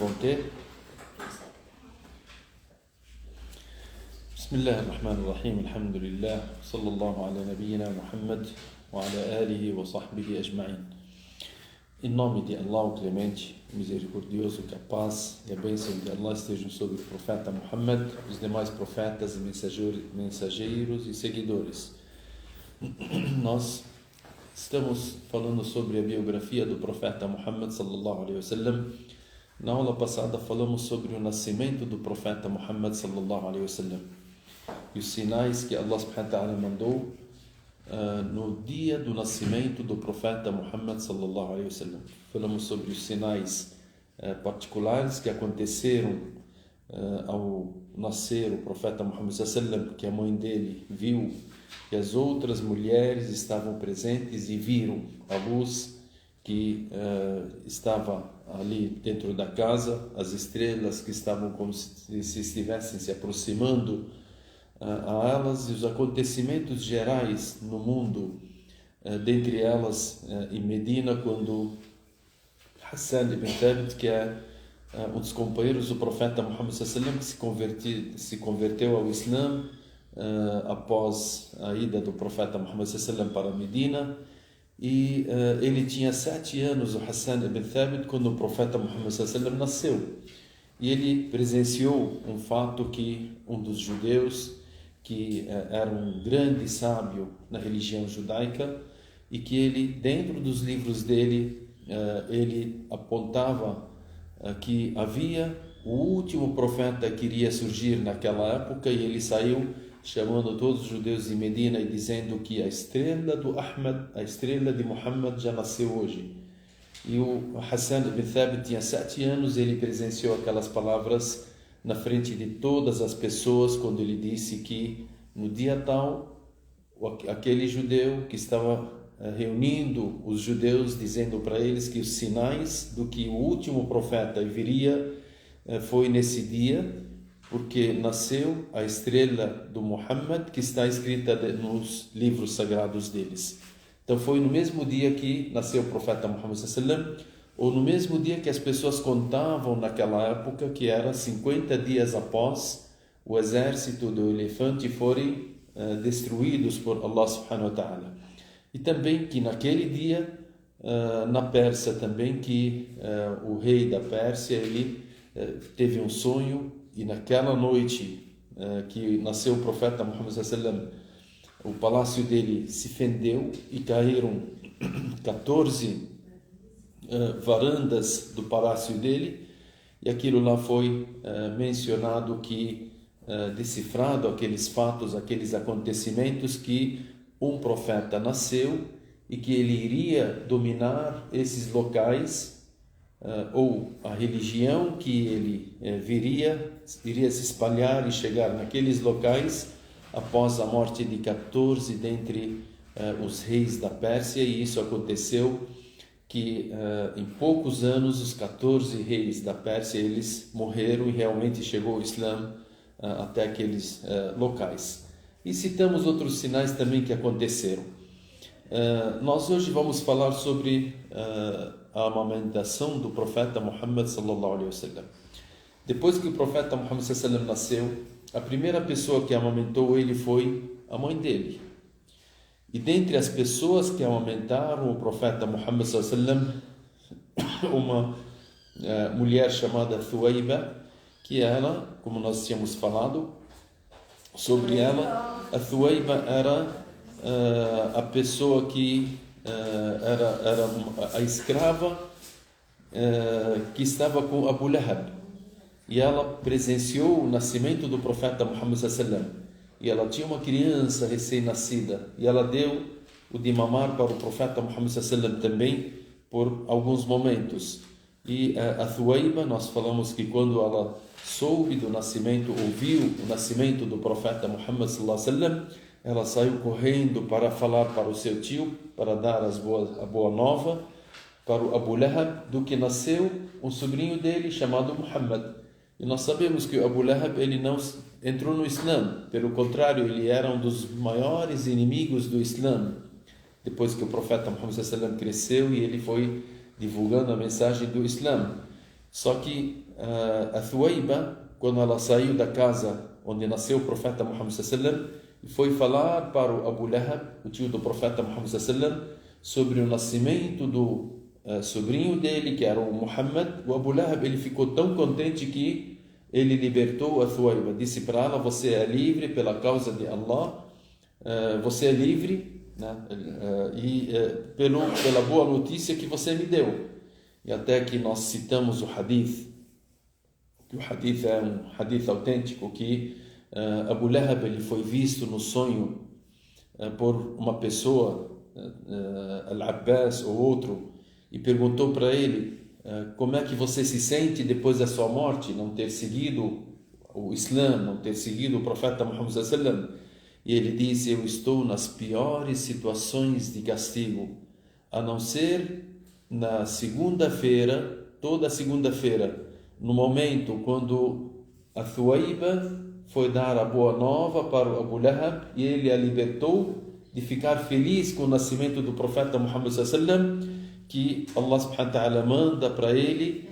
vão ter. Bismillahirrahmanirrahim, alhamdulillah, sallallahu ala nabiyyina Muhammad wa ala alihi wa sahbihi ajma'in. Em nome de Allah, o Clemente, Misericordioso, que a paz e a bênção de Allah estejam sobre o profeta Muhammad, os demais profetas e mensageiros e seguidores. Nós estamos falando sobre a biografia do profeta Muhammad sallallahu alaihi wasallam. Na aula passada falamos sobre o nascimento do profeta Muhammad sallallahu alaihi wasallam e os sinais que Allah subhanahu wa ta'ala mandou no dia do nascimento do profeta Muhammad sallallahu alaihi wasallam. Falamos sobre os sinais particulares que aconteceram ao nascer o profeta Muhammad sallallahu alaihi wasallam, que a mãe dele viu que as outras mulheres estavam presentes e viram a luz que estava ali dentro da casa, as estrelas que estavam como se estivessem se aproximando a elas, e os acontecimentos gerais no mundo, dentre elas em Medina, quando Hassan ibn Thabit, que é um dos companheiros do profeta Muhammad sallallahu alaihi wasallam, que se converteu ao Islã após a ida do profeta Muhammad sallallahu alaihi wasallam para Medina, e ele tinha 7 anos, o Hassan ibn Thabit, quando o profeta Muhammad sallallahu alaihi wasallam nasceu, e ele presenciou um fato que um dos judeus, que era um grande sábio na religião judaica, e que ele, dentro dos livros dele, ele apontava que havia o último profeta que iria surgir naquela época, e ele saiu chamando todos os judeus de Medina e dizendo que a estrela do Ahmad, a estrela de Muhammad, já nasceu hoje. E o Hassan ibn Thabit tinha 7 anos, ele presenciou aquelas palavras na frente de todas as pessoas, quando ele disse que no dia tal, aquele judeu que estava reunindo os judeus, dizendo para eles que os sinais do que o último profeta viria foi nesse dia, porque nasceu a estrela do Muhammad, que está escrita nos livros sagrados deles. Então foi no mesmo dia que nasceu o profeta Muhammad sallallahu alaihi wasallam, ou no mesmo dia que as pessoas contavam naquela época, que era 50 dias após o exército do elefante forem destruídos por Allah subhanahu wa ta'ala. E também que naquele dia, na Pérsia também, que o rei da Pérsia, ele teve um sonho, e naquela noite que nasceu o profeta Muhammad sallallahu alaihi wasallam, o palácio dele se fendeu e caíram 14 varandas do palácio dele, e aquilo lá foi mencionado que, decifrado aqueles fatos, aqueles acontecimentos, que um profeta nasceu e que ele iria dominar esses locais, ou a religião que ele iria se espalhar e chegar naqueles locais após a morte de 14 dentre os reis da Pérsia. E isso aconteceu que em poucos anos os 14 reis da Pérsia eles morreram, e realmente chegou o Islã até aqueles locais. E citamos outros sinais também que aconteceram. Nós hoje vamos falar sobre a amamentação do profeta Muhammad sallallahu alaihi wasallam. Depois que o profeta Muhammad sallallahu alaihi wasallam nasceu, a primeira pessoa que amamentou ele foi a mãe dele. E dentre as pessoas que amamentaram o profeta Muhammad sallallahu alaihi wasallam, uma mulher chamada Thuwaiba, que ela, como nós tínhamos falado sobre ela, a Thuwaiba era a pessoa que era a escrava que estava com Abu Lahab, e ela presenciou o nascimento do profeta Muhammad sallallahu alaihi wasallam, e ela tinha uma criança recém-nascida, e ela deu o de mamar para o profeta Muhammad sallallahu alaihi wasallam também por alguns momentos. E a Thuwaiba, nós falamos que quando ela soube do nascimento, ouviu o nascimento do profeta Muhammad sallallahu alaihi wasallam, ela saiu correndo para falar para o seu tio, para dar a boa nova para o Abu Lahab, do que nasceu um sobrinho dele chamado Muhammad. E nós sabemos que o Abu Lahab ele não entrou no Islã, pelo contrário, ele era um dos maiores inimigos do Islã. Depois que o profeta Muhammad sallallahu alaihi wasallam cresceu e ele foi divulgando a mensagem do Islã. Só que a Thuwayba, quando ela saiu da casa onde nasceu o profeta Muhammad sallam, foi falar para o Abu Lahab, o tio do profeta Muhammad sallam, sobre o nascimento do sobrinho dele, que era o Muhammad. O Abu Lahab, ele ficou tão contente que ele libertou a Thuwayba. Disse para ela: você é livre pela causa de Allah, você é livre, né? Pela boa notícia que você me deu. E até que nós citamos o hadith, que o hadith é um hadith autêntico, que Abu Lahab, ele foi visto no sonho por uma pessoa, Al-Abbas ou outro, e perguntou para ele: como é que você se sente depois da sua morte, não ter seguido o Islã, não ter seguido o profeta Muhammad sallam? E ele disse: eu estou nas piores situações de castigo, a não ser na segunda-feira, toda segunda-feira, no momento quando a Thuwayba foi dar a boa nova para o Abu Lahab e ele a libertou, de ficar feliz com o nascimento do profeta Muhammad sallam, que Allah subhanahu wa ta'ala manda para ele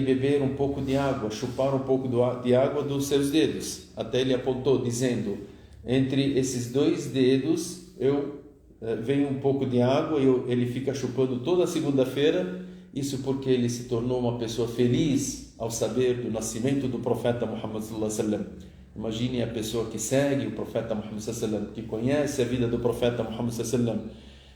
beber um pouco de água, chupar um pouco de água dos seus dedos. Até ele apontou dizendo: entre esses dois dedos vem um pouco de água, e ele fica chupando toda segunda-feira. Isso porque ele se tornou uma pessoa feliz ao saber do nascimento do profeta Muhammad sallallahu alaihi wasallam. Imagine a pessoa que segue o profeta Muhammad sallallahu alaihi wasallam, que conhece a vida do profeta Muhammad sallallahu alaihi wasallam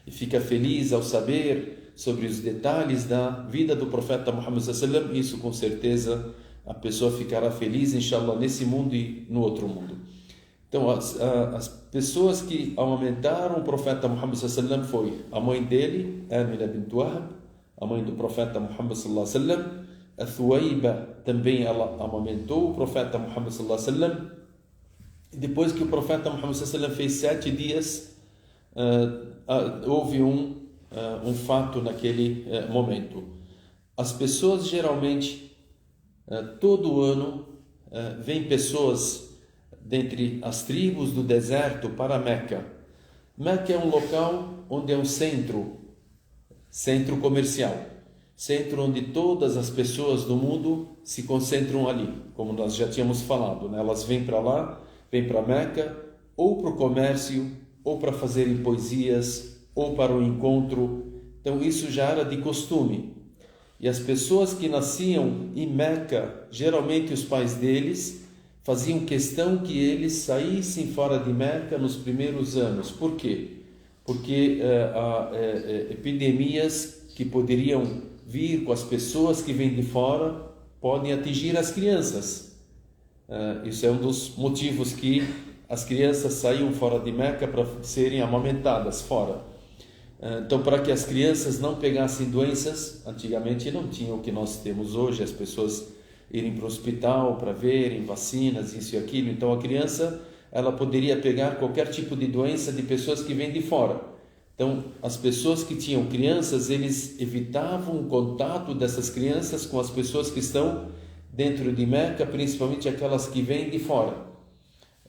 e fica feliz ao saber sobre os detalhes da vida do profeta Muhammad sallallahu alaihi wasallam. Isso com certeza a pessoa ficará feliz, inshallah, nesse mundo e no outro mundo. Então, as pessoas que amamentaram o profeta Muhammad sallallahu alaihi wasallam foi a mãe dele, Amina bint Wahab, a mãe do profeta Muhammad sallallahu alaihi wasallam. A Thuwayba também ela amamentou o profeta Muhammad sallallahu alaihi wasallam. E depois que o profeta Muhammad sallallahu alaihi wasallam fez 7 dias, houve um fato naquele momento. As pessoas geralmente, todo ano, vêm pessoas dentre as tribos do deserto para Meca. Meca é um local onde é um centro comercial, centro onde todas as pessoas do mundo se concentram ali, como nós já tínhamos falado, né? Elas vêm para lá, vêm para Meca, ou para o comércio, ou para fazerem poesias, ou para o encontro. Então isso já era de costume. E as pessoas que nasciam em Meca, geralmente os pais deles faziam questão que eles saíssem fora de Meca nos primeiros anos. Por quê? Porque epidemias que poderiam vir com as pessoas que vêm de fora podem atingir as crianças. Isso é um dos motivos que as crianças saíam fora de Meca para serem amamentadas fora. Então, para que as crianças não pegassem doenças, antigamente não tinham o que nós temos hoje, as pessoas irem para o hospital para verem vacinas, isso e aquilo. Então, a criança ela poderia pegar qualquer tipo de doença de pessoas que vêm de fora. Então, as pessoas que tinham crianças, eles evitavam o contato dessas crianças com as pessoas que estão dentro de Meca, principalmente aquelas que vêm de fora.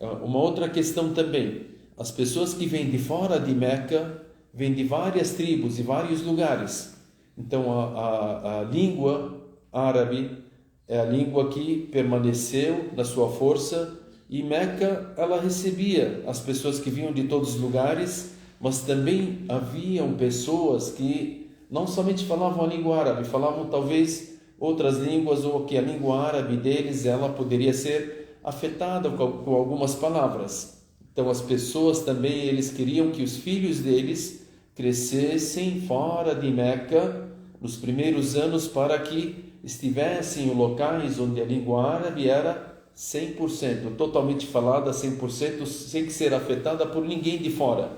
Uma outra questão também, as pessoas que vêm de fora de Meca vêm de várias tribos e vários lugares. Então, a língua árabe é a língua que permaneceu na sua força, e Meca, ela recebia as pessoas que vinham de todos os lugares, mas também haviam pessoas que não somente falavam a língua árabe, falavam talvez outras línguas, ou que a língua árabe deles ela poderia ser afetada com algumas palavras. Então as pessoas também, eles queriam que os filhos deles crescessem fora de Meca nos primeiros anos, para que estivessem em locais onde a língua árabe era 100%, totalmente falada 100%, sem ser afetada por ninguém de fora.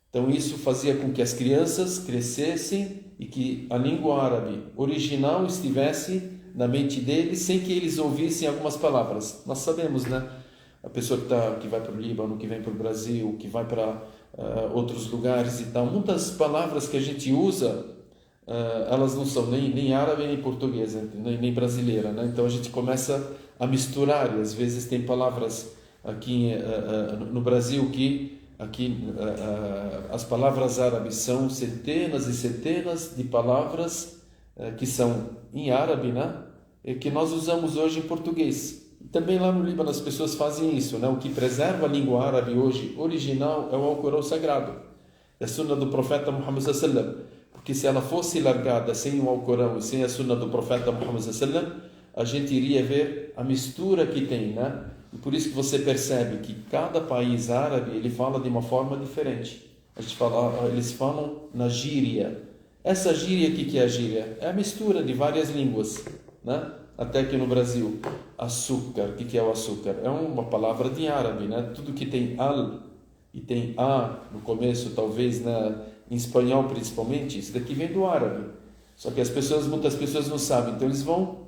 Então isso fazia com que as crianças crescessem e que a língua árabe original estivesse na mente deles, sem que eles ouvissem algumas palavras. Nós sabemos, né? A pessoa que vai para o Líbano, que vem para o Brasil, que vai para outros lugares e tal, muitas palavras que a gente usa, elas não são nem árabe, nem portuguesa, nem brasileira, né? Então a gente começa a misturar, e às vezes tem palavras aqui no Brasil que as palavras árabes são centenas e centenas de palavras que são em árabe, né? que nós usamos hoje em português. Também lá no Líbano as pessoas fazem isso, né? O que preserva a língua árabe hoje original é o Alcorão Sagrado, é a Sunna do Profeta Muhammad sallallahu alaihi wasallam. Porque se ela fosse largada sem o Alcorão e sem a Sunna do Profeta Muhammad sallallahu alaihi wasallam, a gente iria ver a mistura que tem, né? E por isso que você percebe que cada país árabe ele fala de uma forma diferente. Eles falam na gíria. Essa gíria, o que é a gíria? É a mistura de várias línguas, né? Até que no Brasil, açúcar, o que é o açúcar? É uma palavra de árabe, né? Tudo que tem al e tem a no começo, talvez em espanhol principalmente, isso daqui vem do árabe. Só que muitas pessoas não sabem, então eles vão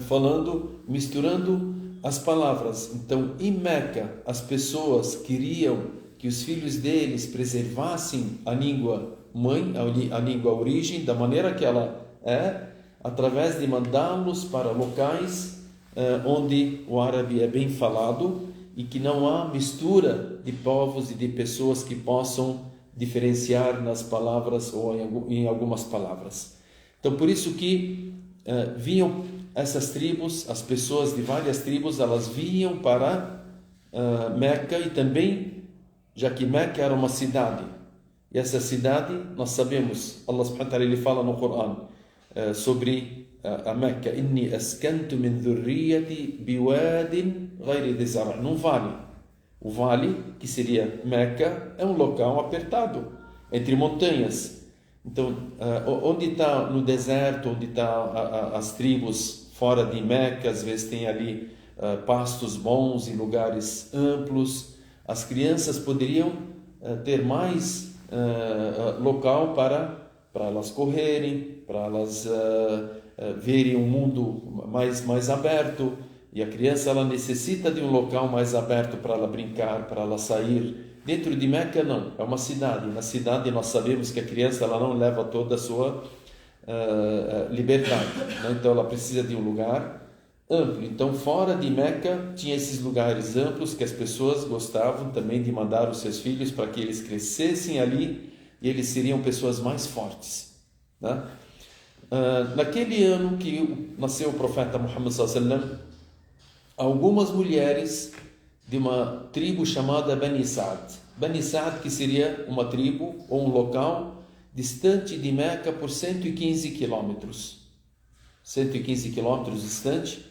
falando, misturando as palavras. Então, em Meca, as pessoas queriam que os filhos deles preservassem a língua mãe, a língua origem, da maneira que ela é, através de mandá-los para locais onde o árabe é bem falado e que não há mistura de povos e de pessoas que possam diferenciar nas palavras ou em algumas palavras. Então, por isso que vinham essas tribos, as pessoas de várias tribos, elas vinham para Meca e também, já que Meca era uma cidade, e essa cidade, nós sabemos, Allah subhanahu wa ta'ala ele fala no Corão sobre a Meca: Inni askantu min dhurriyati biwadin ghayri dhi zar', num vale. O vale, que seria Meca, é um local apertado, entre montanhas. Então, onde está no deserto, onde está as tribos fora de Meca, às vezes tem ali pastos bons e lugares amplos, as crianças poderiam ter mais local para elas correrem, para elas verem um mundo mais aberto. E a criança ela necessita de um local mais aberto para ela brincar, para ela sair. Dentro de Meca não, é uma cidade. Na cidade nós sabemos que a criança ela não leva toda a sua liberdade, né? Então ela precisa de um lugar amplo. Então fora de Meca tinha esses lugares amplos que as pessoas gostavam também de mandar os seus filhos para que eles crescessem ali e eles seriam pessoas mais fortes, né? Naquele ano que nasceu o profeta Muhammad sallallahu alaihi wasallam, algumas mulheres de uma tribo chamada Bani Sa'd. Bani Sa'd, que seria uma tribo ou um local distante de Meca por 115 quilômetros. 115 quilômetros distante,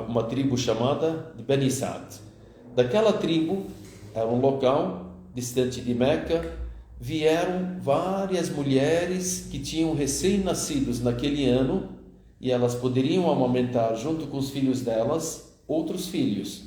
uma tribo chamada de Bani Sa'd. Daquela tribo, era um local distante de Meca, vieram várias mulheres que tinham recém-nascidos naquele ano e elas poderiam amamentar junto com os filhos delas outros filhos.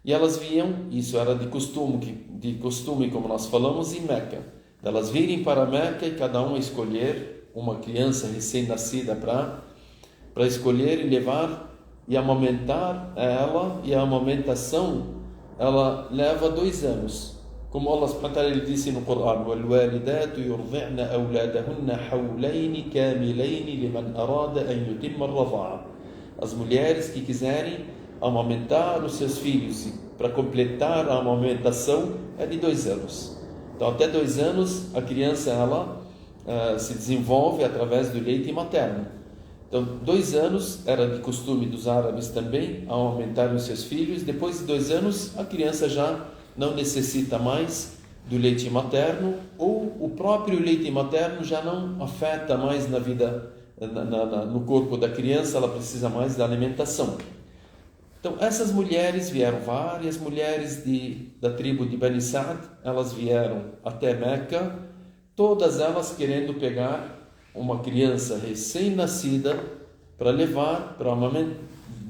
E elas vinham, isso era de costume, como nós falamos, em Meca. Elas virem para Meca e cada uma escolher uma criança recém-nascida para escolher e levar e amamentar ela, e a amamentação ela leva 2 anos. Como Allah subhanahu wa ta'ala ele disse no Corão: وَالْوَالِدَاتُ يُرْضِعْنَ أَوْلَادَهُنَّ حَوْلَيْنِ كَامِلَيْنِ لِمَنْ أَرَادَ أَنْ يُتِمَّ الرَّضَاعَةَ. As mulheres que quiserem amamentar os seus filhos para completar a amamentação é de 2 anos. Então até 2 anos a criança ela se desenvolve através do leite materno. Então 2 anos era de costume dos árabes também amamentar os seus filhos. Depois de 2 anos a criança já não necessita mais do leite materno, ou o próprio leite materno já não afeta mais na vida, no corpo da criança, ela precisa mais da alimentação. Então essas mulheres vieram, várias mulheres da tribo de Bani Sa'd, elas vieram até Meca, todas elas querendo pegar uma criança recém-nascida para levar, para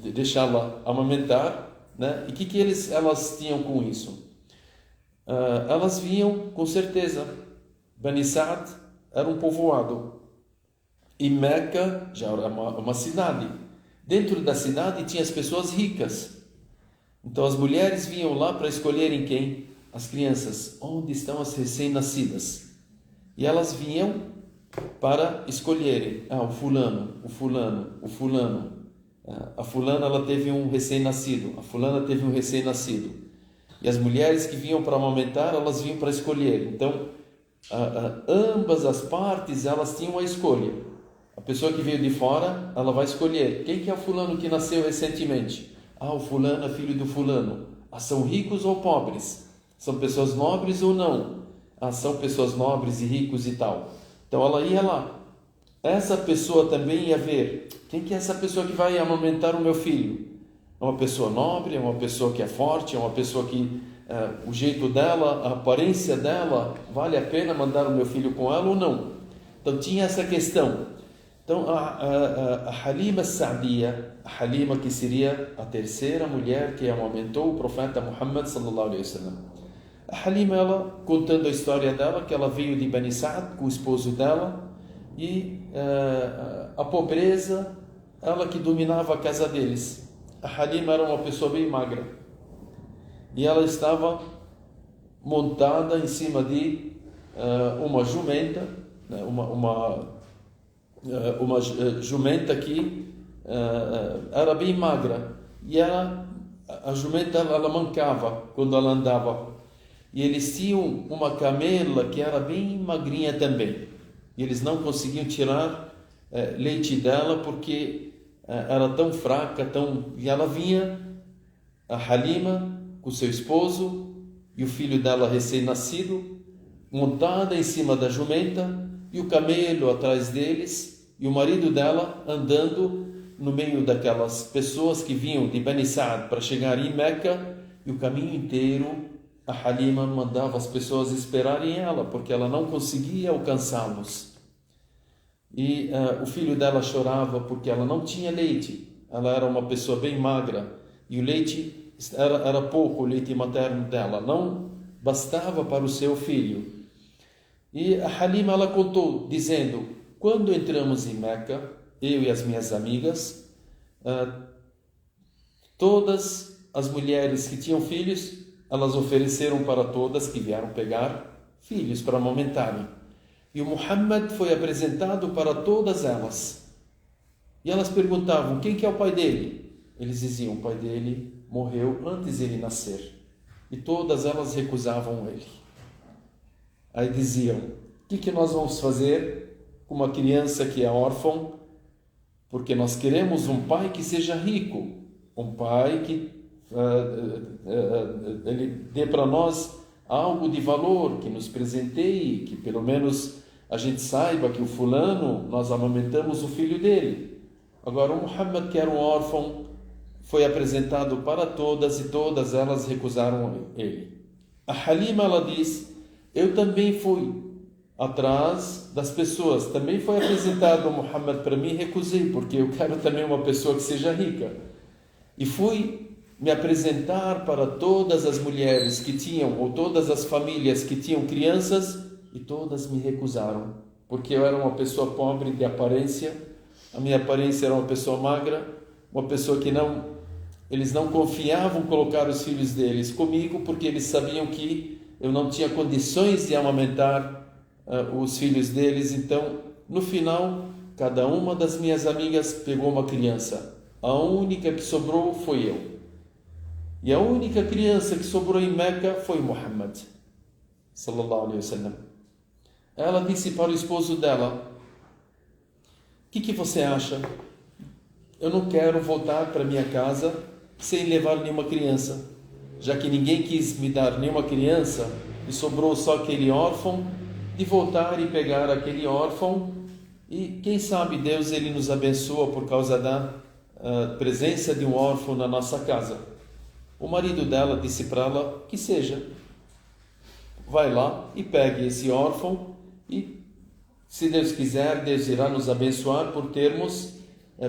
deixá-la amamentar, né? E o que elas tinham com isso? Elas vinham, com certeza, Bani Sa'd era um povoado e Meca já era uma cidade. Dentro da cidade tinha as pessoas ricas. Então as mulheres vinham lá para escolherem quem? As crianças. Onde estão as recém-nascidas? E elas vinham para escolherem. O fulano. A fulana ela teve um recém-nascido. A fulana teve um recém-nascido. E as mulheres que vinham para amamentar, elas vinham para escolher. Então, ambas as partes, elas tinham a escolha. pessoa que veio de fora, ela vai escolher. Quem que é o fulano que nasceu recentemente? O fulano é filho do fulano. São ricos ou pobres? São pessoas nobres ou não? São pessoas nobres e ricos e tal. Então ela ia lá. Essa pessoa também ia ver. Quem que é essa pessoa que vai amamentar o meu filho? É uma pessoa nobre? É uma pessoa que é forte? É uma pessoa que o jeito dela, a aparência dela, vale a pena mandar o meu filho com ela ou não? Então tinha essa questão. Então a Halima Sa'diya, a Halima que seria a terceira mulher que amamentou o profeta Muhammad sallallahu alaihi wasallam. A Halima, ela contando a história dela, que ela veio de Bani Sa'd com o esposo dela, e a pobreza, ela que dominava a casa deles. A Halima era uma pessoa bem magra e ela estava montada em cima de uma jumenta, né, uma jumenta que era bem magra, e a jumenta ela mancava quando ela andava, e eles tinham uma camela que era bem magrinha também, e eles não conseguiam tirar leite dela porque era tão fraca, e ela vinha, a Halima com seu esposo e o filho dela recém-nascido, montada em cima da jumenta, e o camelo atrás deles, e o marido dela andando no meio daquelas pessoas que vinham de Bani Sa'd para chegar em Meca, e o caminho inteiro a Halima mandava as pessoas esperarem ela, porque ela não conseguia alcançá-los. E o filho dela chorava porque ela não tinha leite. Ela era uma pessoa bem magra e o leite era pouco, o leite materno dela não bastava para o seu filho. E a Halima, ela contou, dizendo: quando entramos em Meca, eu e as minhas amigas, todas as mulheres que tinham filhos, elas ofereceram para todas que vieram pegar filhos para amamentarem. E o Muhammad foi apresentado para todas elas. E elas perguntavam: quem que é o pai dele? Eles diziam: o pai dele morreu antes de ele nascer. E todas elas recusavam ele. Aí diziam: o que nós vamos fazer com uma criança que é órfã? Porque nós queremos um pai que seja rico, um pai que ele dê para nós algo de valor, que nos presenteie, que pelo menos a gente saiba que o fulano, nós amamentamos o filho dele. Agora o Muhammad, que era um órfão, foi apresentado para todas e todas elas recusaram ele. A Halima, ela diz: eu também fui atrás das pessoas, também foi apresentado o Muhammad para mim, recusei, porque eu quero também uma pessoa que seja rica. E fui me apresentar para todas as mulheres que tinham, ou todas as famílias que tinham crianças, e todas me recusaram, porque eu era uma pessoa pobre de aparência, a minha aparência era uma pessoa magra, uma pessoa que eles não confiavam colocar os filhos deles comigo, porque eles sabiam que eu não tinha condições de amamentar os filhos deles. Então, no final, cada uma das minhas amigas pegou uma criança. A única que sobrou foi eu. E a única criança que sobrou em Meca foi Muhammad sallallahu alaihi wasallam. Ela disse para o esposo dela: o que você acha? Eu não quero voltar para minha casa sem levar nenhuma criança, já que ninguém quis me dar nenhuma criança e sobrou só aquele órfão, de voltar e pegar aquele órfão, e quem sabe Deus ele nos abençoa por causa da presença de um órfão na nossa casa. O marido dela disse para ela: que seja, vai lá e pegue esse órfão, e se Deus quiser, Deus irá nos abençoar por termos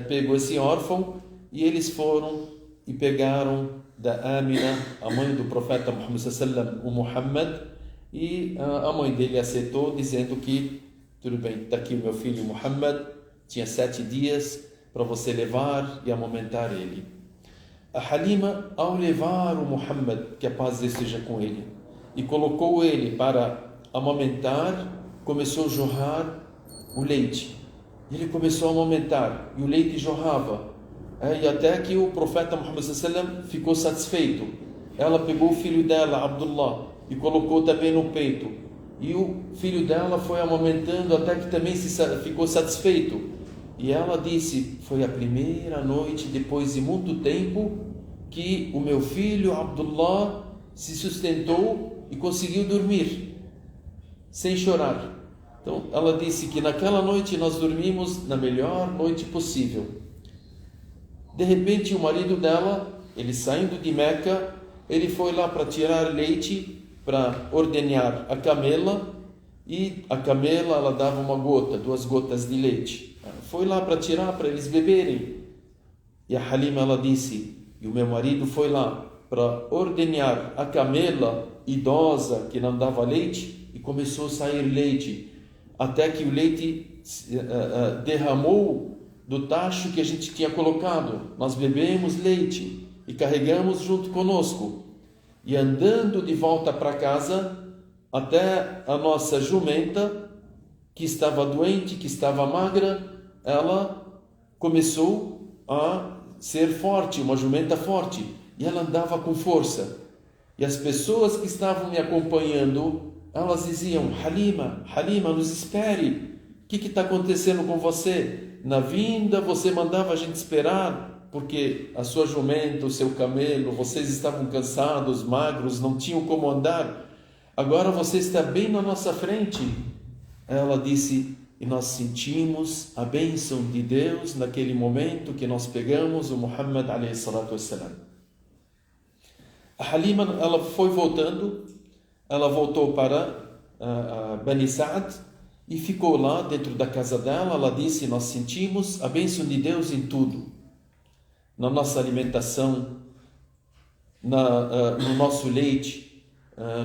pego esse órfão. E eles foram e pegaram da Amina, a mãe do profeta Muhammad sallallahu alaihi wasallam, o Muhammad, e a mãe dele aceitou, dizendo que tudo bem, está aqui o meu filho Muhammad, tinha 7 dias para você levar e amamentar ele. A Halima, ao levar o Muhammad, que a paz esteja com ele, e colocou ele para amamentar, começou a jorrar o leite. Ele começou a amamentar e o leite jorrava. E até que o profeta Muhammad sallallahu alaihi wasallam ficou satisfeito. Ela pegou o filho dela, Abdullah, e colocou também no peito. E o filho dela foi amamentando até que também ficou satisfeito. E ela disse: foi a primeira noite, depois de muito tempo, que o meu filho Abdullah se sustentou e conseguiu dormir, sem chorar. Então, ela disse que naquela noite nós dormimos na melhor noite possível. De repente, o marido dela, ele saindo de Meca, ele foi lá para tirar leite, para ordenhar a camela, e a camela, ela dava uma gota, 2 gotas de leite. Foi lá para tirar, para eles beberem. E a Halima, ela disse, e o meu marido foi lá para ordenhar a camela idosa que não dava leite, e começou a sair leite, até que o leite derramou do tacho que a gente tinha colocado. Nós bebemos leite e carregamos junto conosco. E andando de volta para casa, até a nossa jumenta, que estava doente, que estava magra, ela começou a ser forte, uma jumenta forte, e ela andava com força. E as pessoas que estavam me acompanhando, elas diziam: Halima, Halima, nos espere, o que está acontecendo com você? Na vinda você mandava a gente esperar, porque a sua jumenta, o seu camelo, vocês estavam cansados, magros, não tinham como andar. Agora você está bem na nossa frente. Ela disse: e nós sentimos a bênção de Deus naquele momento que nós pegamos o Muhammad alayhi salatu wassalam. A Halima, ela foi voltando, ela voltou para Bani Sa'd e ficou lá dentro da casa dela. Ela disse: nós sentimos a bênção de Deus em tudo, na nossa alimentação, no nosso leite,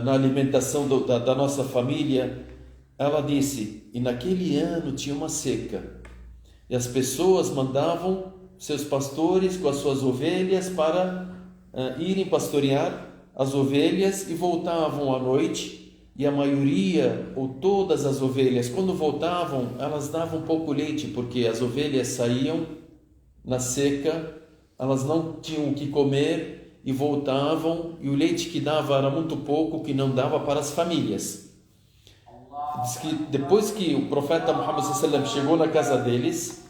na alimentação da nossa família. Ela disse: e naquele ano tinha uma seca, e as pessoas mandavam seus pastores com as suas ovelhas para irem pastorear as ovelhas, e voltavam à noite, e a maioria, ou todas as ovelhas, quando voltavam, elas davam pouco leite, porque as ovelhas saíam na seca, elas não tinham o que comer, e voltavam, e o leite que dava era muito pouco, que não dava para as famílias. Diz que depois que o profeta Muhammad sallallahu alaihi wasallam chegou na casa deles,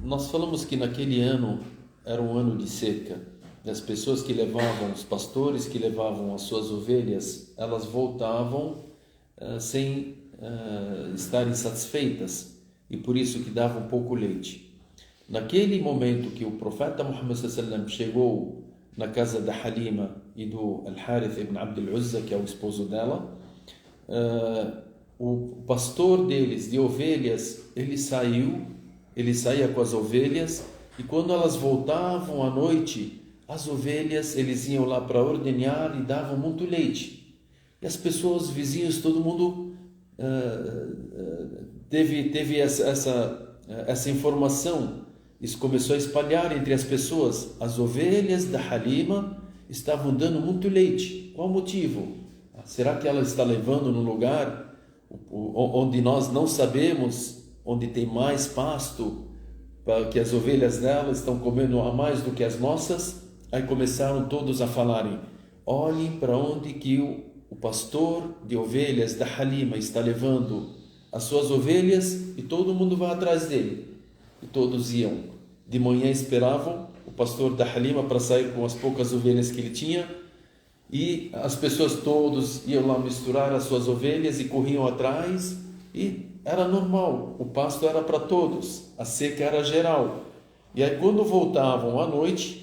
Nós falamos que naquele ano era um ano de seca. As pessoas que levavam, os pastores que levavam as suas ovelhas, elas voltavam sem estarem satisfeitas, e por isso que davam pouco leite. Naquele momento que o profeta Muhammad sallallahu chegou na casa da Halima e do Al-Harith ibn Abd al-Uzza, que é o esposo dela, o pastor deles, de ovelhas, ele saía com as ovelhas, e quando elas voltavam à noite, as ovelhas, eles iam lá para ordenhar e davam muito leite. E as pessoas, vizinhos, todo mundo teve essa informação. Isso começou a espalhar entre as pessoas. As ovelhas da Halima estavam dando muito leite. Qual o motivo? Será que ela está levando num lugar onde nós não sabemos, onde tem mais pasto, que as ovelhas dela estão comendo a mais do que as nossas? Aí começaram todos a falarem: olhem para onde que o pastor de ovelhas da Halima está levando as suas ovelhas, e todo mundo vai atrás dele. E todos iam. De manhã esperavam o pastor da Halima para sair com as poucas ovelhas que ele tinha, e as pessoas todos iam lá misturar as suas ovelhas e corriam atrás, e era normal, o pasto era para todos, a seca era geral. E aí quando voltavam à noite,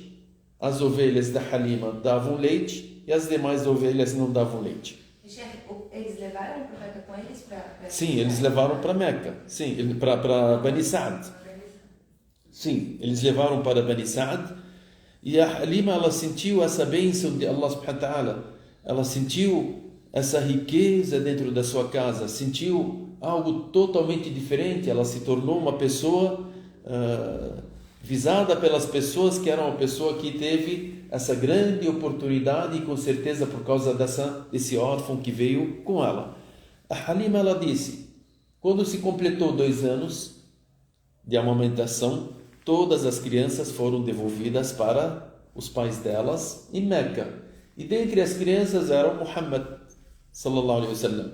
as ovelhas da Halima davam leite e as demais ovelhas não davam leite. Eles levaram o profeta com eles para... Sim, eles levaram para Meca. Sim, para Bani Sa'd. Sim, eles levaram para Bani Sa'd. E a Halima, ela sentiu essa bênção de Allah subhanahu wa ta'ala. Ela sentiu essa riqueza dentro da sua casa. Sentiu algo totalmente diferente.Essa se tornou uma pessoa visada pelas pessoas, que era uma pessoa que teve essa grande oportunidade, e com certeza por causa desse órfão que veio com ela. A Halima, ela disse, quando se completou 2 anos de amamentação, todas as crianças foram devolvidas para os pais delas em Meca. E dentre as crianças era o Muhammad sallallahu alaihi wasallam.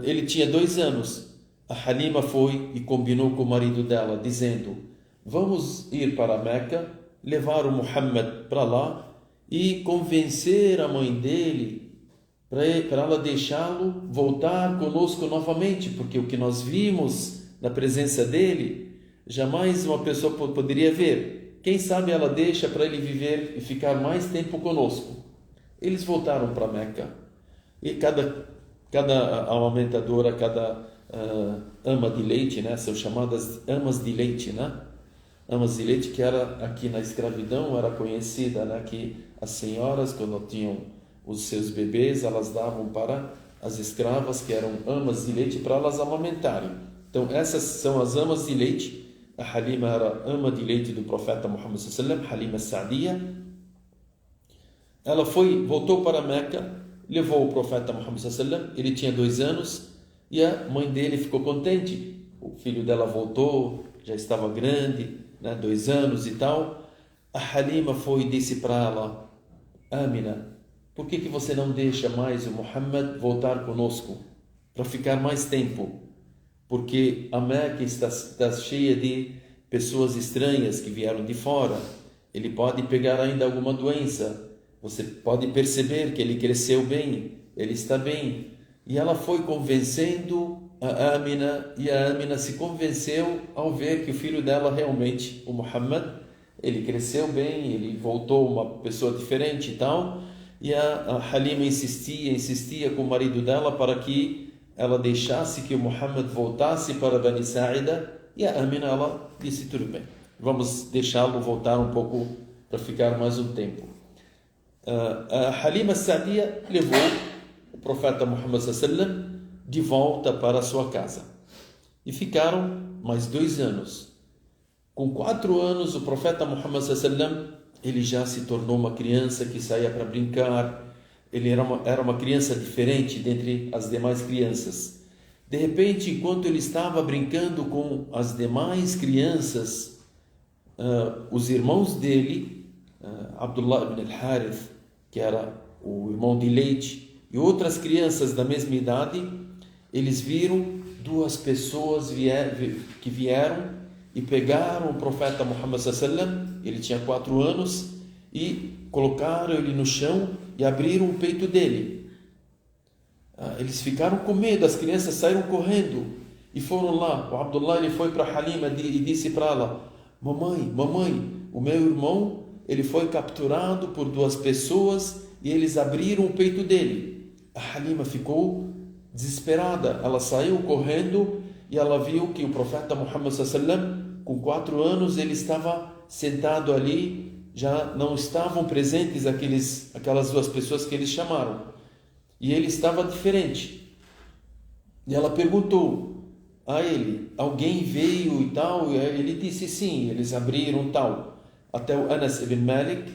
Ele tinha 2 anos. A Halima foi e combinou com o marido dela, dizendo: vamos ir para Meca, levar o Muhammad para lá e convencer a mãe dele para ela deixá-lo voltar conosco novamente, porque o que nós vimos na presença dele, jamais uma pessoa poderia ver. Quem sabe ela deixa para ele viver e ficar mais tempo conosco. Eles voltaram para Meca, e cada amamentadora, cada ama de leite, né, são chamadas amas de leite, né? Amas de leite, que era aqui na escravidão, era conhecida, né, que as senhoras, quando tinham os seus bebês, elas davam para as escravas, que eram amas de leite, para elas amamentarem. Então essas são as amas de leite. A Halima era ama de leite do profeta Muhammad sallallahu alaihi wasallam, Halima Sa'diya. Ela voltou para Meca, levou o profeta Muhammad sallallahu alaihi wasallam. Ele tinha 2 anos e a mãe dele ficou contente. O filho dela voltou, já estava grande, né, 2 anos e tal. A Halima foi e disse para ela: Amina, por que você não deixa mais o Muhammad voltar conosco para ficar mais tempo? Porque a Meca está cheia de pessoas estranhas que vieram de fora. Ele pode pegar ainda alguma doença. Você pode perceber que ele cresceu bem, ele está bem. E ela foi convencendo a Amina, e a Amina se convenceu ao ver que o filho dela realmente, o Muhammad, ele cresceu bem, ele voltou uma pessoa diferente e tal. E a Halima insistia com o marido dela para que ela deixasse que o Muhammad voltasse para Bani Sa'ida. E a Amina, ela disse: tudo bem, vamos deixá-lo voltar um pouco para ficar mais um tempo. A Halima Sa'diya levou o profeta Muhammad sallallahu alaihi wasallam de volta para a sua casa e ficaram mais 2 anos. Com 4 anos, o profeta Muhammad sallallahu alaihi wasallam, ele já se tornou uma criança que saía para brincar. Ele era uma criança diferente dentre as demais crianças. De repente, enquanto ele estava brincando com as demais crianças, os irmãos dele, Abdullah ibn al-Harith, que era o irmão de leite, e outras crianças da mesma idade, eles viram duas pessoas que vieram e pegaram o profeta Muhammad sallallahu alaihi wasallam, ele tinha 4 anos, e colocaram ele no chão e abriram o peito dele. Eles ficaram com medo, as crianças saíram correndo e foram lá. O Abdullah, ele foi para Halima e disse para ela: mamãe, o meu irmão, ele foi capturado por 2 pessoas e eles abriram o peito dele. A Halima ficou desesperada, ela saiu correndo e ela viu que o profeta Muhammad sallallahu alaihi wasallam, com 4 anos, ele estava sentado ali, já não estavam presentes aquelas 2 pessoas que eles chamaram, e ele estava diferente. E ela perguntou a ele: alguém veio e tal? E ele disse sim, eles abriram tal. Até o Anas ibn Malik,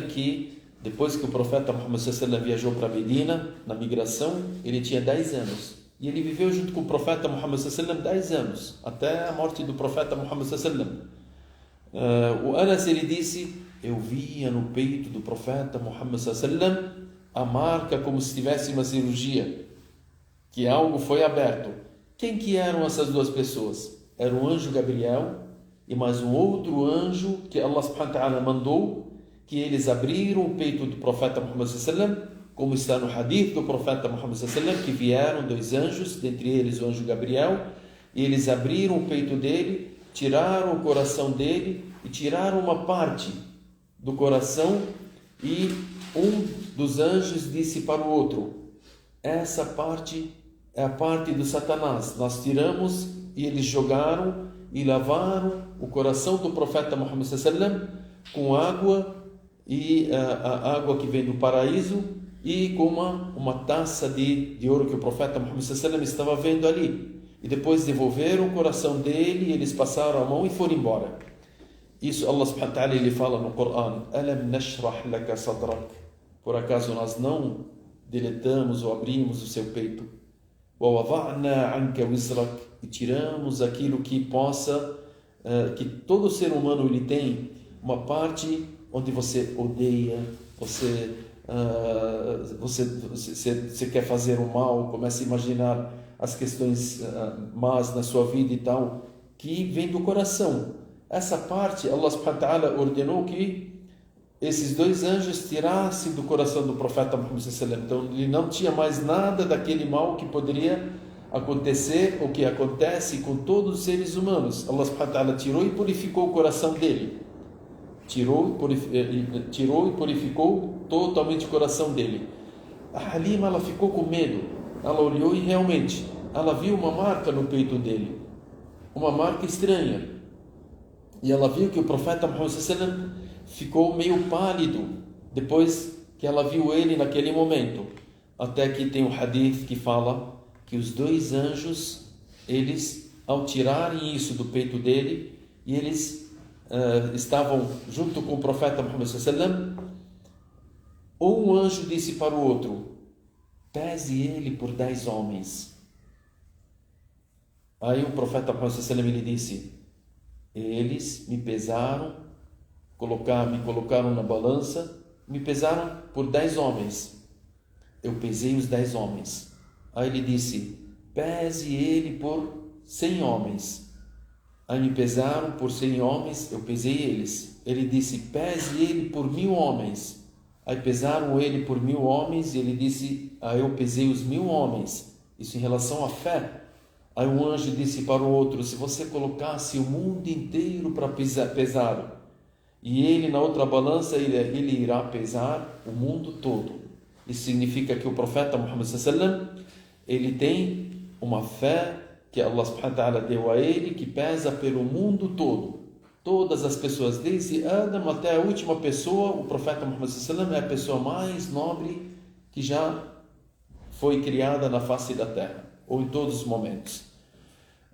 que depois que o profeta Muhammad sallallahu alaihi wasallam viajou para Medina, na migração, ele tinha 10 anos. E ele viveu junto com o profeta Muhammad sallallahu alaihi wasallam 10 anos, até a morte do profeta Muhammad sallallahu alaihi wasallam. O Anas, ele disse: eu via no peito do profeta Muhammad sallallahu alaihi wasallam a marca como se tivesse uma cirurgia, que algo foi aberto. Quem que eram essas 2 pessoas? Era o anjo Gabriel e mais um outro anjo que Allah subhanahu wa ta'ala mandou, que eles abriram o peito do profeta Muhammad sallallahu alaihi wasallam, como está no hadith do profeta Muhammad sallallahu alaihi wasallam, que vieram 2 anjos, dentre eles o anjo Gabriel, e eles abriram o peito dele, tiraram o coração dele e tiraram uma parte do coração, e um dos anjos disse para o outro: essa parte é a parte do Satanás, nós tiramos. E eles jogaram e lavaram o coração do profeta Muhammad sallallahu alaihi wasallam com água, e a água que vem do paraíso, e com uma taça de ouro que o profeta Muhammad sallallahu alaihi wasallam estava vendo ali. E depois devolveram o coração dele, e eles passaram a mão e foram embora. Isso Allah subhanahu wa ta'ala, ele fala no Corão: Alam nashrah laka sadrak. Por acaso nós não deletamos ou abrimos o seu peito? Wa wada'na 'anka wizrak. E tiramos aquilo que possa, que todo ser humano ele tem uma parte onde você odeia, você quer fazer o mal, começa a imaginar as questões más na sua vida e tal, que vem do coração. Essa parte, Allah subhanahu wa ta'ala ordenou que esses 2 anjos tirassem do coração do profeta Muhammad sallallahu alaihi wasallam. Então ele não tinha mais nada daquele mal que poderia acontecer, o que acontece com todos os seres humanos. Allah subhanahu wa ta'ala tirou e purificou o coração dele. Tirou e purificou totalmente o coração dele. A Halima, ela ficou com medo. Ela olhou e realmente ela viu uma marca no peito dele, uma marca estranha. E ela viu que o profeta Muhammad sallallahu alaihi wasallam ficou meio pálido depois que ela viu ele naquele momento. Até que tem um hadith que fala que os 2 anjos, eles, ao tirarem isso do peito dele, e eles estavam junto com o profeta Muhammad sallallahu alaihi wasallam, um anjo disse para o outro: pese ele por 10 homens. Aí o profeta Muhammad sallallahu alaihi wasallam, ele disse: eles me pesaram, me colocaram na balança, me pesaram por 10 homens. Eu pesei os 10 homens. Aí ele disse: pese ele por 100 homens. Aí me pesaram por 100 homens, eu pesei eles. Ele disse: pese ele por 1000 homens. Aí pesaram ele por 1000 homens, e ele disse: aí eu pesei os 1000 homens. Isso em relação à fé. Aí um anjo disse para o outro: se você colocasse o mundo inteiro para pesar, e ele na outra balança, ele irá pesar o mundo todo. Isso significa que o profeta Muhammad sallallahu alaihi wasallam, ele tem uma fé que Allah subhanahu wa ta'ala deu a ele, que pesa pelo mundo todo. Todas as pessoas, desde Adam até a última pessoa, o profeta Muhammad sallallahu alaihi wasallam é a pessoa mais nobre que já foi criada na face da terra, ou em todos os momentos.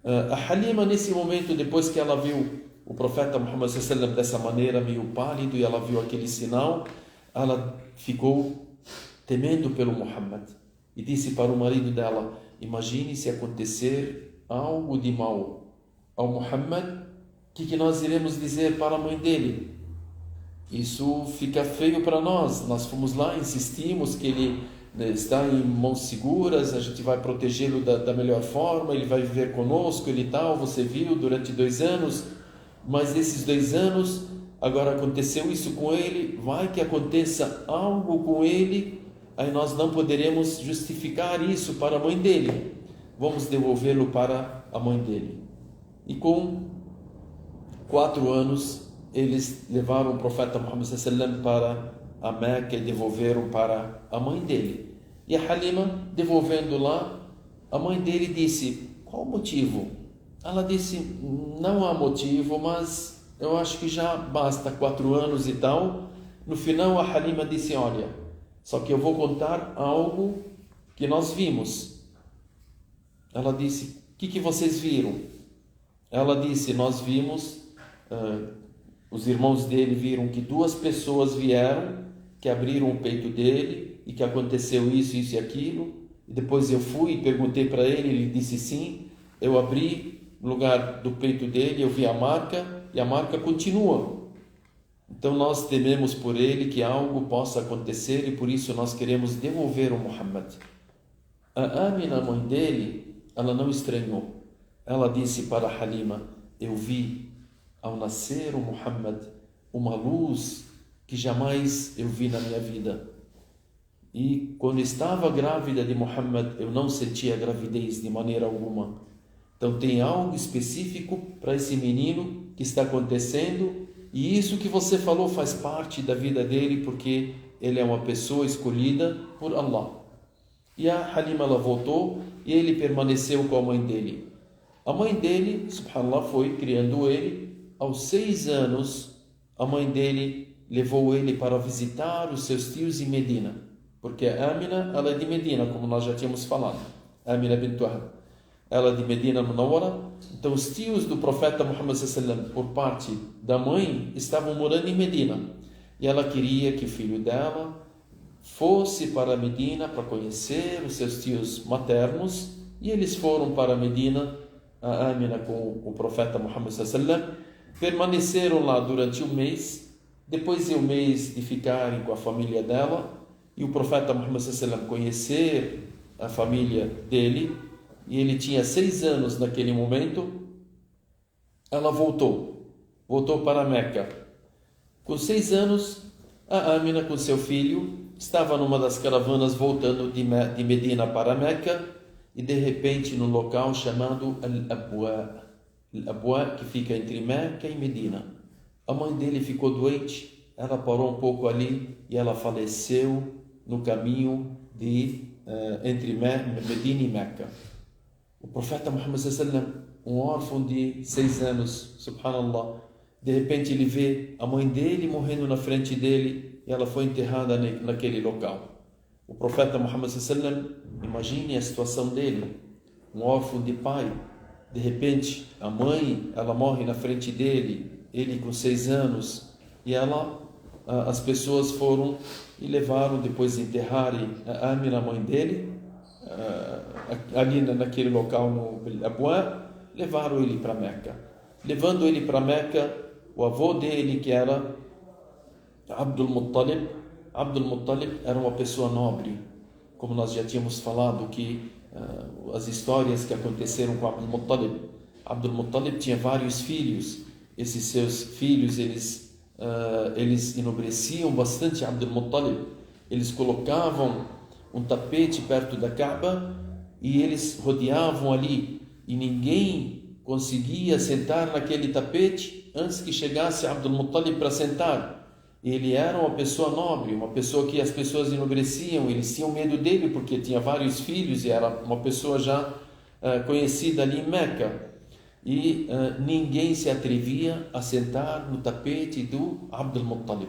A Halima, nesse momento, depois que ela viu o profeta Muhammad sallallahu alaihi wasallam dessa maneira, meio pálido, e ela viu aquele sinal, ela ficou temendo pelo Muhammad e disse para o marido dela: imagine se acontecer algo de mal ao Muhammad, o que nós iremos dizer para a mãe dele? Isso fica feio para nós. Nós fomos lá, insistimos que ele está em mãos seguras, a gente vai protegê-lo da melhor forma, ele vai viver conosco, ele tal, você viu, durante 2 anos, mas nesses 2 anos, agora aconteceu isso com ele, vai que aconteça algo com ele, aí nós não poderemos justificar isso para a mãe dele, vamos devolvê-lo para a mãe dele. E com 4 anos, eles levaram o profeta Muhammad sallallahu para a Meca e devolveram para a mãe dele. E a Halima, devolvendo lá, a mãe dele disse: qual o motivo? Ela disse: não há motivo, mas eu acho que já basta 4 anos e tal. No final a Halima disse: olha, só que eu vou contar algo que nós vimos. Ela disse: o que vocês viram? Ela disse: nós vimos, os irmãos dele viram que 2 pessoas vieram, que abriram o peito dele e que aconteceu isso, isso e aquilo. E depois eu fui e perguntei para ele, ele disse sim. Eu abri no lugar do peito dele, eu vi a marca e a marca continua. Então nós tememos por ele que algo possa acontecer e por isso nós queremos devolver o Muhammad. A Amina, a mãe dele, ela não estranhou. Ela disse para Halima: eu vi ao nascer o Muhammad uma luz que jamais eu vi na minha vida. E quando estava grávida de Muhammad, eu não sentia gravidez de maneira alguma. Então tem algo específico para esse menino que está acontecendo, e isso que você falou faz parte da vida dele, porque ele é uma pessoa escolhida por Allah. E a Halima, ela voltou e ele permaneceu com a mãe dele. A mãe dele, subhanallah, foi criando ele. Aos 6 anos, a mãe dele levou ele para visitar os seus tios em Medina, porque a Amina, ela é de Medina, como nós já tínhamos falado. Amina bint Wahb, ela é de Medina Munawwara. Então os tios do profeta Muhammad sallallahu, por parte da mãe, estavam morando em Medina, e ela queria que o filho dela fosse para Medina para conhecer os seus tios maternos. E eles foram para Medina, a Amina com o profeta Muhammad sallallahu, permaneceram lá durante 1 mês. Depois de 1 mês de ficarem com a família dela, e o profeta Muhammad sallallahu conhecer a família dele, e ele tinha 6 anos naquele momento, ela voltou para Meca. Com 6 anos, a Amina com seu filho estava numa das caravanas voltando de Medina para Meca, e de repente no local chamado Al-Abwa, que fica entre Meca e Medina, a mãe dele ficou doente, ela parou um pouco ali e ela faleceu no caminho entre Medina e Meca. O profeta Muhammad sallallahu, um órfão de 6 anos, subhanallah, de repente ele vê a mãe dele morrendo na frente dele e ela foi enterrada naquele local. O profeta Muhammad sallallahu, imagine a situação dele, um órfão de pai, de repente a mãe, ela morre na frente dele, ele com 6 anos, e as pessoas foram e levaram, depois de enterrarem a Amina, a mãe dele, ali naquele local no Abwa, levaram ele para Meca. Levando ele para Meca, o avô dele, que era Abdul Muttalib era uma pessoa nobre, como nós já tínhamos falado, que as histórias que aconteceram com Abdul Muttalib. Abdul Muttalib tinha vários filhos. Esses seus filhos, eles enobreciam bastante Abdul Muttalib. Eles colocavam um tapete perto da Kaaba e eles rodeavam ali, e ninguém conseguia sentar naquele tapete antes que chegasse Abdul Muttalib para sentar. Ele era uma pessoa nobre, uma pessoa que as pessoas enobreciam. Eles tinham medo dele porque tinha vários filhos e era uma pessoa já conhecida ali em Meca. E ninguém se atrevia a sentar no tapete do Abdul Muttalib.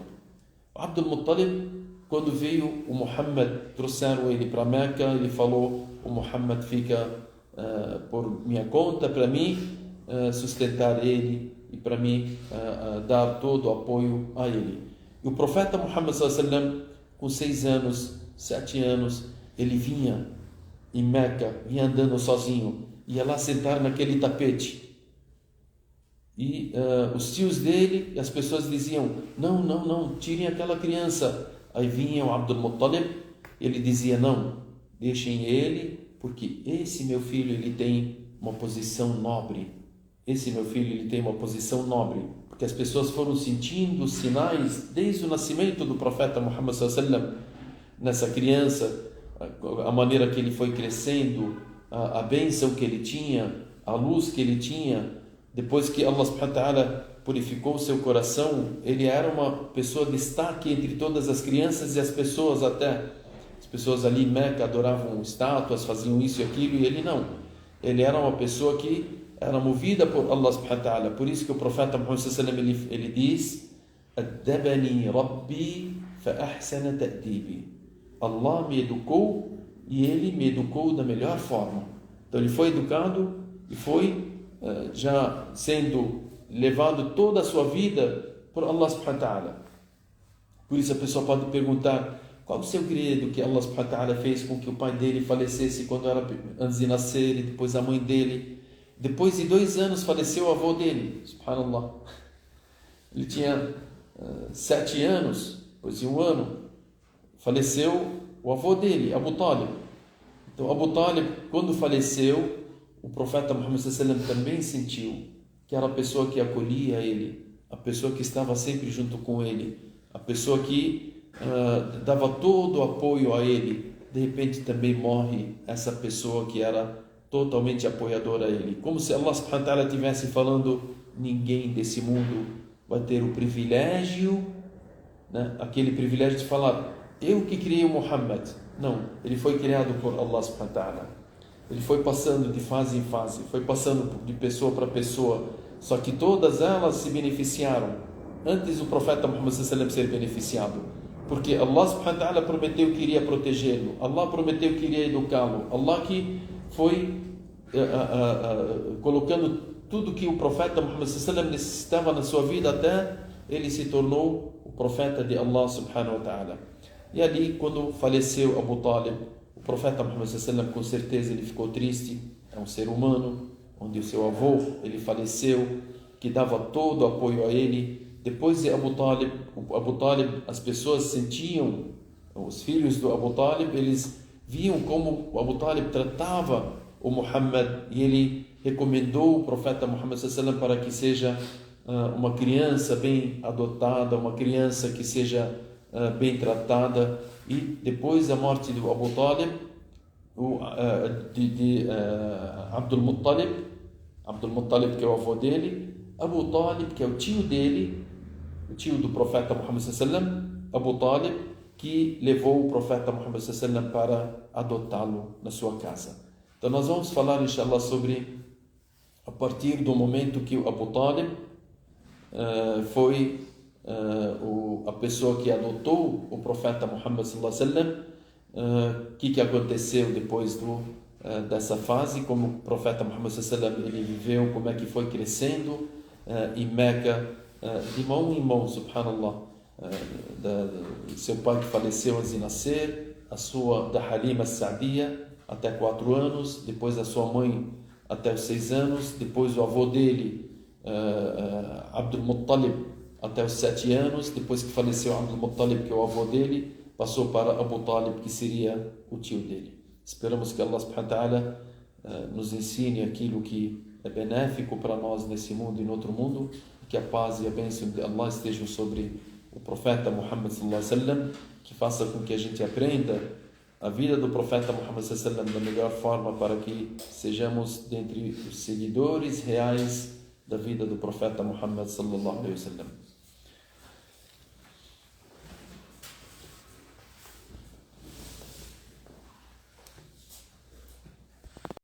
Abdul Muttalib, quando veio o Muhammad, trouxeram ele para Meca, ele falou: o Muhammad fica por minha conta, para mim sustentar ele e para mim dar todo o apoio a ele. E o profeta Muhammad sallallahu alaihi wasallam, com 6 anos, 7 anos, ele vinha em Meca, vinha andando sozinho, ia lá sentar naquele tapete. E os tios dele e as pessoas diziam: não, tirem aquela criança. Aí vinha o Abdul Muttalib, ele dizia: não, deixem ele, porque esse meu filho ele tem uma posição nobre. Esse meu filho ele tem uma posição nobre, porque as pessoas foram sentindo sinais desde o nascimento do profeta Muhammad sallallahu alaihi wasallam nessa criança, a maneira que ele foi crescendo, a bênção que ele tinha, a luz que ele tinha. Depois que Allah subhanahu wa ta'ala purificou o seu coração, ele era uma pessoa de destaque entre todas as crianças e as pessoas, até as pessoas ali em Meca adoravam estátuas, faziam isso e aquilo, e ele não. Ele era uma pessoa que era movida por Allah subhanahu wa ta'ala. Por isso que o profeta Muhammad sallallahu alaihi wasallam ele diz: "Addabani Rabbi fa ahsana ta'dibi." Allah me educou e ele me educou da melhor forma. Então ele foi educado e foi já sendo levado toda a sua vida por Allah subhanahu wa ta'ala. Por isso a pessoa pode perguntar: qual o segredo que Allah subhanahu wa ta'ala fez com que o pai dele falecesse quando era antes de nascer, e depois a mãe dele? Depois de 2 anos faleceu o avô dele, subhanallah. Ele tinha 7 anos, depois de 1 ano faleceu o avô dele, Abu Talib. Então Abu Talib, quando faleceu, o profeta Muhammad sallallahu alaihi wasallam também sentiu que era a pessoa que acolhia ele, a pessoa que estava sempre junto com ele, a pessoa que dava todo o apoio a ele. De repente também morre essa pessoa que era totalmente apoiadora a ele, como se Allah subhanahu wa ta'ala estivesse falando: ninguém desse mundo vai ter o privilégio, né? Aquele privilégio de falar: eu que criei o Muhammad. Não, ele foi criado por Allah subhanahu wa ta'ala. Ele foi passando de fase em fase, foi passando de pessoa para pessoa, só que todas elas se beneficiaram antes do profeta Muhammad sallallahu alaihi wasallam ser beneficiado, porque Allah subhanahu wa ta'ala prometeu que iria protegê-lo, Allah prometeu que iria educá-lo, Allah que foi colocando tudo que o profeta Muhammad sallallahu alaihi wasallam necessitava na sua vida, até ele se tornou o profeta de Allah subhanahu wa ta'ala. E ali, quando faleceu Abu Talib, o profeta Muhammad sallallahu alaihi wasallam, com certeza ele ficou triste. É um ser humano, onde o seu avô ele faleceu, que dava todo o apoio a ele. Depois de Abu Talib, as pessoas sentiam, os filhos do Abu Talib, eles viam como o Abu Talib tratava o Muhammad, e ele recomendou o profeta Muhammad sallallahu alaihi wasallam para que seja uma criança bem adotada, uma criança que seja bem tratada. E depois da morte do Abu Talib, Abdul Muttalib, que é o avô dele, Abu Talib, que é o tio dele, o tio do profeta Muhammad sallallahu alaihi wasallam, Abu Talib, que levou o profeta Muhammad sallallahu alaihi wasallam para adotá-lo na sua casa. Então nós vamos falar, inshallah, sobre a partir do momento que o Abu Talib foi a pessoa que adotou o profeta Muhammad sallallahu alaihi wasallam. O que aconteceu depois dessa fase, como o profeta Muhammad sallallahu alaihi wasallam ele viveu, como é que foi crescendo em Meca, de mão em mão, subhanallah, seu pai que faleceu antes de nascer, da Halima as-Sa'diya até 4 anos, depois a sua mãe até os 6 anos, depois o avô dele, Abdul Muttalib, até os 7 anos, depois que faleceu Abdul Muttalib, que é o avô dele, passou para Abu Talib, que seria o tio dele. Esperamos que Allah subhanahu wa ta'ala nos ensine aquilo que é benéfico para nós nesse mundo e no outro mundo, que a paz e a bênção de Allah estejam sobre o profeta Muhammad sallallahu alaihi wasallam, que faça com que a gente aprenda a vida do profeta Muhammad sallallahu alaihi wasallam da melhor forma, para que sejamos dentre os seguidores reais da vida do profeta Muhammad sallallahu alaihi wasallam.